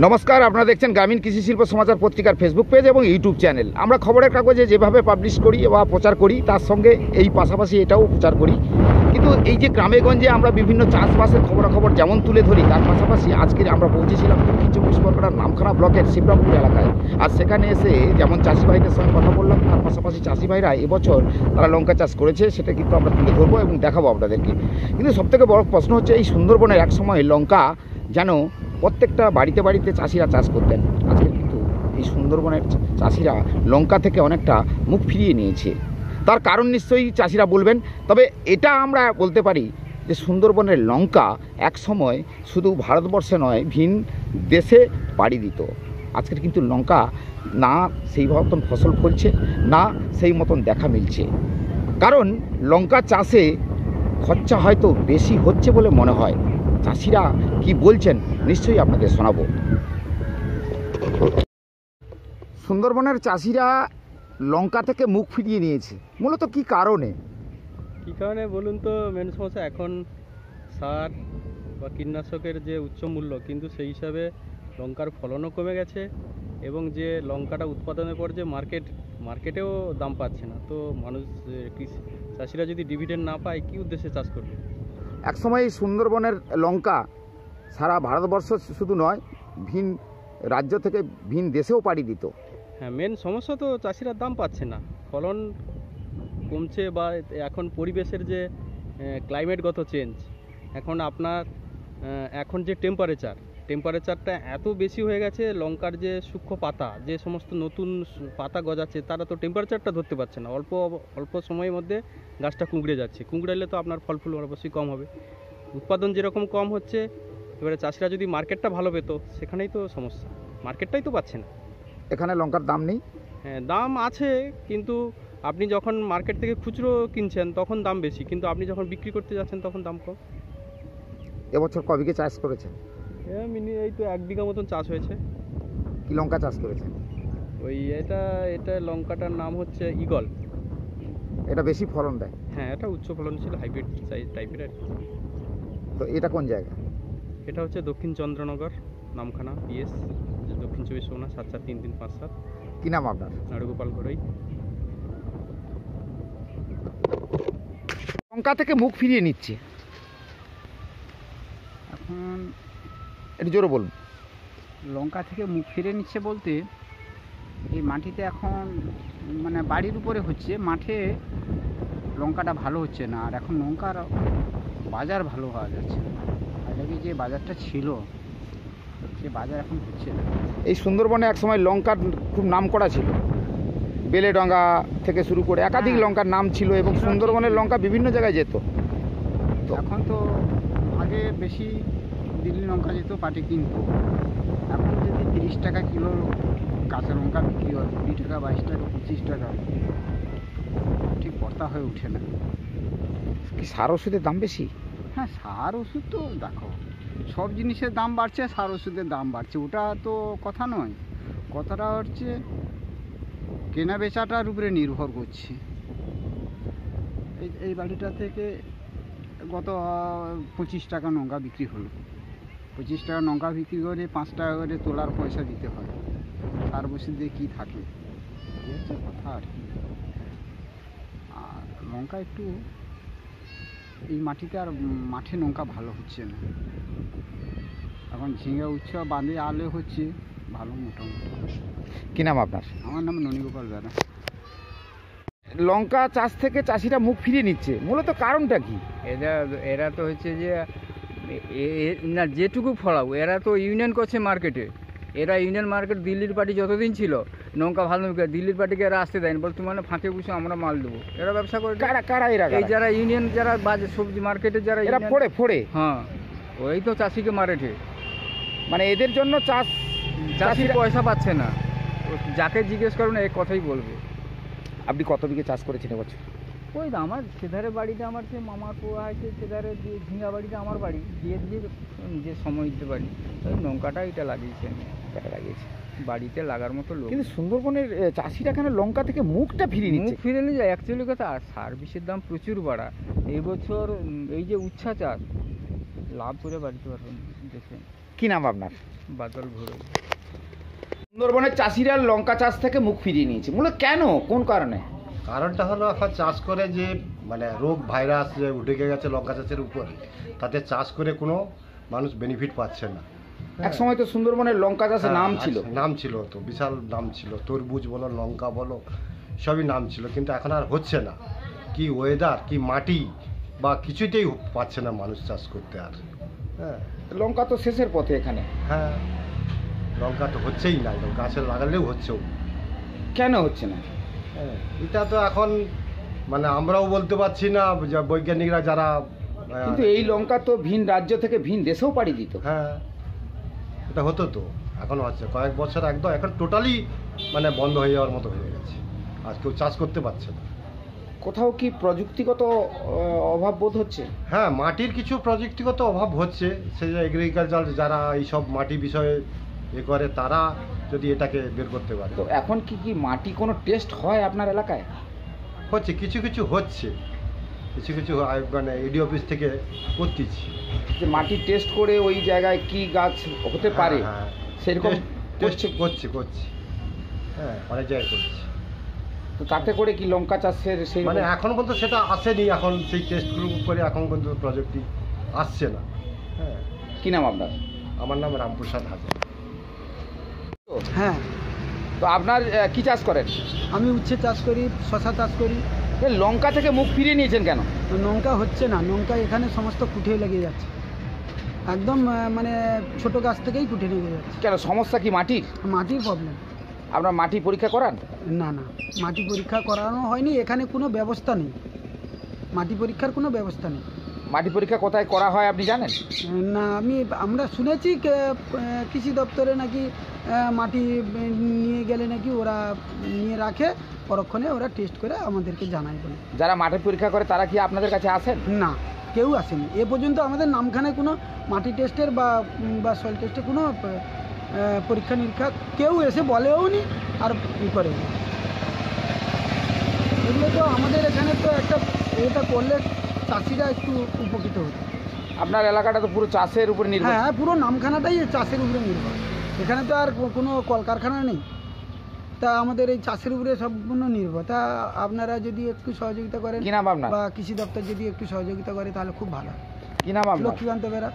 নমস্কার, আপনারা দেখছেন গ্রামীণ কৃষি শিল্প সমাচার পত্রিকার ফেসবুক পেজ এবং ইউটিউব চ্যানেল। আমরা খবরের কাগজে যেভাবে পাবলিশ করি বা প্রচার করি, তার সঙ্গে এই পাশাপাশি এটাও প্রচার করি। কিন্তু এই যে গ্রামে গঞ্জে আমরা বিভিন্ন চাষবাসের খবরাখবর যেমন তুলে ধরি, তার পাশাপাশি আজকে আমরা পৌঁছেছিলাম দক্ষিণ চব্বিশ পরগনার নামখানা ব্লকের শিবরামপুর এলাকায়। আর সেখানে এসে যেমন চাষি ভাইদের সঙ্গে কথা বললাম, তার পাশাপাশি চাষি ভাইরা এবছর তারা লঙ্কা চাষ করেছে, সেটা কিন্তু আমরা তুলে ধরবো এবং দেখাবো আপনাদেরকে। কিন্তু সবথেকে বড় প্রশ্ন হচ্ছে, এই সুন্দরবনের এক সময় লঙ্কা যেন প্রত্যেকটা বাড়িতে বাড়িতে চাষিরা চাষ করতেন। আজকে কিন্তু এই সুন্দরবনের চাষিরা লঙ্কা থেকে অনেকটা মুখ ফিরিয়ে নিয়েছে। তার কারণ নিশ্চয়ই চাষিরা বলবেন, তবে এটা আমরা বলতে পারি যে সুন্দরবনের লঙ্কা এক সময় শুধু ভারতবর্ষে নয়, ভিন দেশে পাড়ি দিত। আজকের কিন্তু লঙ্কা না সেই মতন ফসল ফলছে, না সেই মতন দেখা মিলছে। কারণ লঙ্কা চাষে খরচা হয়তো বেশি হচ্ছে বলে মনে হয়। চাষিরা কি বলছেন নিশ্চয়ই আপনাদের শোনাবো। সুন্দরবনের চাষিরা লঙ্কা থেকে মুখ ফিরিয়ে নিয়েছে, মূলত কি কারণে বলুন তো? মেন সমস্যা এখন সার বা কীটনাশকের যে উচ্চ মূল্য, কিন্তু সেই হিসাবে লঙ্কার ফলনও কমে গেছে এবং যে লঙ্কাটা উৎপাদনের পর যে মার্কেটেও দাম পাচ্ছে না। তো মানুষ চাষিরা যদি ডিভিডেন্ড না পায়, কী উদ্দেশ্যে চাষ করবে? একসময় সুন্দরবনের লঙ্কা সারা ভারতবর্ষ শুধু নয়, ভিন রাজ্য থেকে ভিন দেশেও পাড়ি দিত। হ্যাঁ, মেন সমস্যা তো চাষিরা দাম পাচ্ছে না, ফলন কমছে, বা এখন পরিবেশের যে ক্লাইমেটগত চেঞ্জ, এখন আপনার এখন যে টেম্পারেচারটা এত বেশি হয়ে গেছে, লঙ্কার যে সূক্ষ্ম পাতা, যে সমস্ত নতুন পাতা গজাচ্ছে, তারা তো টেম্পারেচারটা ধরতে পারছে না। অল্প সময়ের মধ্যে গাছটা কুঁকড়ে যাচ্ছে। কুঁকড়ালে তো আপনার ফল ফুল অবশ্যই কম হবে, উৎপাদন যেরকম কম হচ্ছে। এবারে চাষিরা যদি মার্কেটটা ভালো পেত, সেখানেই তো সমস্যা, মার্কেটটাই তো পাচ্ছে না। এখানে লঙ্কার দাম নেই? হ্যাঁ, দাম আছে, কিন্তু আপনি যখন মার্কেট থেকে খুচরো কিনছেন তখন দাম বেশি, কিন্তু আপনি যখন বিক্রি করতে যাচ্ছেন তখন দাম কম। এবছর ক বিঘে চাষ করেছেন? এই তো 1 বিঘা মতন চাষ হয়েছে। কি লঙ্কা চাষ করেছেন? ওই এটা লঙ্কাটার নাম হচ্ছে ঈগল। এটা বেশি ফলন দেয়? হ্যাঁ, এটা উচ্চ ফলনশীল হাইব্রিড সাইজ টাইপের আর কি। তো এটা কোন জায়গা? এটা হচ্ছে দক্ষিণ চন্দ্রনগর, নামখানা পিএস, দক্ষিণ 24 7433557। কি নাম আপনার? নাড়ুগোপাল ঘরোই। লঙ্কা থেকে মুখ ফিরিয়ে নিচ্ছে এখন, একটু জোরে বলুন। লঙ্কা থেকে মুখ ফিরে নিচ্ছে বলতে, এই মাটিতে এখন মানে বাড়ির উপরে হচ্ছে, মাঠে লঙ্কাটা ভালো হচ্ছে না। আর এখন লঙ্কার বাজার ভালো পাওয়া যাচ্ছে না। আগে যে বাজারটা ছিল, সে বাজার এখন হচ্ছে না। এই সুন্দরবনে এক সময় লঙ্কার খুব নাম করা ছিল, বেলেডাঙ্গা থেকে শুরু করে একাধিক লঙ্কার নাম ছিল, এবং সুন্দরবনের লঙ্কা বিভিন্ন জায়গায় যেত। তো এখন তো আগে বেশি দিল্লি লঙ্কা যেত, পাটি কিনতো। এখন যদি 30 টাকা কিলো কাঁচা লঙ্কা বিক্রি হয়, 20 টাকা 22 টাকা 25 টাকা, ঠিক বর্তা হয়ে ওঠে না। কি সার ওষুধের দাম বেশি? হ্যাঁ, সার ওষুধ তো দেখো, সব জিনিসের দাম বাড়ছে, সার ওষুধের দাম বাড়ছে, ওটা তো কথা নয়। কথাটা হচ্ছে কেনা বেচাটার উপরে নির্ভর করছে। এই বাড়িটা থেকে গত 25 টাকা লঙ্কা বিক্রি হলো। 25 টাকা লঙ্কা বিক্রি করে 5 টাকা করে তোলার পয়সা দিতে হয়। সার ওষুধ দিয়ে কী থাকে, এই হচ্ছে কথা আর কি। আর লঙ্কা একটু এই মাটিতে, আর মাঠে লঙ্কা ভালো হচ্ছে না। এখন ঝিঙে উচ্ছা বাঁধে আলে হচ্ছে ভালো, মোটামুটি। কি নাম আপনার? আমার নাম ননীগোপাল বেরা। লঙ্কা চাষ থেকে চাষিরা মুখ ফিরিয়ে নিচ্ছে, মূলত কারণটা কি? এরা তো হচ্ছে যে না, যেটুকু ফলাও এরা তো ইউনিয়ন করছে মার্কেটে। এরা ইউনিয়ন মার্কেট, দিল্লির পার্টি যতদিন ছিল, লঙ্কা ভালো দিল্লির পার্টিকে এরা আসতে দেয়নি, বল তোমার ফাঁকে বসে আমরা মাল দেবো। এরা ব্যবসা করে। কারা এরা? এই যারা ইউনিয়ন, যারা বাজে সবজি মার্কেটে, যারা এরা ফোড়ে। হ্যাঁ, ওই তো চাষিকে মারেঠে। মানে এদের জন্য চাষির পয়সা পাচ্ছে না। যাকে জিজ্ঞেস করুন এই কথাই বলবে। আপনি কত বিঘে চাষ করেছেন এবছর? ওই তো আমার সেধারে বাড়িতে, আমার যে মামার পোয়া আছে, সেধারে ঝিঙ্গা বাড়িতে আমার বাড়ি, দিয়ে যে সময় দিতে পারি, ওই লঙ্কাটা এটা লাগিয়েছে, বাড়িতে লাগার মতো লোক। কিন্তু সুন্দরবনের চাষিরা কেন লঙ্কা থেকে মুখটা ফিরিয়ে নিচ্ছে? মুখ ফিরে নিয়ে যায় অ্যাকচুয়ালি কথা। আর সার বিষের দাম প্রচুর বাড়া। এই বছর এই যে উচ্ছা চাষ লাভ করে বাড়িতে পারবেন দেশে। কি নাম আপনার? বাদল ঘুরে। সুন্দরবনের চাষিরা লঙ্কা চাষ থেকে মুখ ফিরিয়ে নিয়েছে, মূলত কেন, কোন কারণে? কারণটা হলো এখন চাষ করে যে মানে রোগ ভাইরাস যে উঠে গেছে লঙ্কা চাষের উপরে, তাতে চাষ করে কোনো মানুষ বেনিফিট পাচ্ছে না। এক সময় তো সুন্দরবনের লঙ্কা চাষের নাম ছিল। নাম ছিল তো, বিশাল নাম ছিল, তরমুজ বলো লঙ্কা বলো সবই নাম ছিল, কিন্তু এখন আর হচ্ছে না। কি ওয়েদার, কি মাটি বা কিছুতেই পাচ্ছে না মানুষ চাষ করতে আর। হ্যাঁ লঙ্কা তো শেষের পথে এখানে। হ্যাঁ, লঙ্কা তো হচ্ছেই না, গাছে লাগালেও হচ্ছেও না। কেন হচ্ছে না? হ্যাঁ, এটা তো এখন মানে আমরাও বলতে পারছি না, বৈজ্ঞানিকরা যারা কিন্তু এই লঙ্কা তো ভিন রাজ্য থেকে ভিন দেশেও পাড়ি দিত। হ্যাঁ, এটা হতো তো, এখন হচ্ছে কয়েক বছর একদম এখন টোটালি মানে বন্ধ হয়ে যাওয়ার মতো হয়ে গেছে, আর কেউ চাষ করতে পারছে না। কোথাও কি প্রযুক্তিগত অভাব বোধ হচ্ছে? হ্যাঁ, মাটির কিছু প্রযুক্তিগত অভাব হচ্ছে, সেই যে এগ্রিকালচার যারা এইসব মাটি বিষয়ে করে তারা যদি এটাকে বের করতে পারে। তো এখন কি কি মাটি কোনো টেস্ট হয় আপনার এলাকায়? হচ্ছে কিছু কিছু হচ্ছে, কিছু কিছু মানে ইডি অফিস থেকে করতেছি। যে মাটি টেস্ট করে ওই জায়গায় কি গাছ হতে পারে হ্যাঁ, সেরকম করছি করছি করছি হ্যাঁ, অনেক জায়গায় করছি। তো তাতে করে কি লঙ্কা চাষের সেই মানে এখন পর্যন্ত সেটা আসেনি, এখন সেই টেস্টগুলো করে এখন পর্যন্ত প্রযুক্তি আসছে না। হ্যাঁ, কি নাম আপনার? আমার নাম রামপ্রসাদ হাজার। হ্যাঁ, তো আপনার কি চাষ করেন? আমি উচ্ছে চাষ করি, শশা চাষ করি। এ লঙ্কা থেকে মুখ ফিরিয়ে নিয়েছেন কেন? লঙ্কা হচ্ছে না, লঙ্কা এখানে সমস্ত কুঠে লেগে যাচ্ছে, একদম মানে ছোট গাছ থেকেই কুঠে লেগে যাচ্ছে। কেন, সমস্যা কি মাটির? মাটির প্রবলেম। আপনার মাটি পরীক্ষা করান? না না, মাটি পরীক্ষা করানো হয়নি, এখানে কোনো ব্যবস্থা নেই, মাটি পরীক্ষার কোনো ব্যবস্থা নেই। মাটি পরীক্ষা কোথায় করা হয় আপনি জানেন? না, আমরা শুনেছি কৃষি দপ্তরে নাকি মাটি নিয়ে গেলে নাকি ওরা নিয়ে রাখে, পরক্ষণে ওরা টেস্ট করে আমাদেরকে জানায় বলে। যারা মাটি পরীক্ষা করে তারা কি আপনাদের কাছে আসেন? না, কেউ আসেনি এ পর্যন্ত, আমাদের নামখানায় কোনো মাটি টেস্টের বা সয়েল টেস্টের কোনো পরীক্ষা নিরীক্ষা কেউ এসে বলেও নি আর ই করে। এগুলো তো আমাদের এখানে তো একটা এটা করলে চাষিরা একটু উপকৃত হতো। আপনার এলাকাটা তো পুরো চাষের উপর নির্ভর। হ্যাঁ, পুরো নামখানাটাই চাষের উপরে নির্ভর, এখানে তো আর কোনো কলকারখানা নেই, তা আমাদের এই চাষের উপরে সম্পূর্ণ নির্ভর। তা আপনারা যদি একটু সহযোগিতা করেন কি নাম আপনার? বা কৃষি দপ্তর যদি একটু সহযোগিতা করে তাহলে খুব ভালো। কি নাম আপনার? লক্ষ্মীকান্ত বেরা।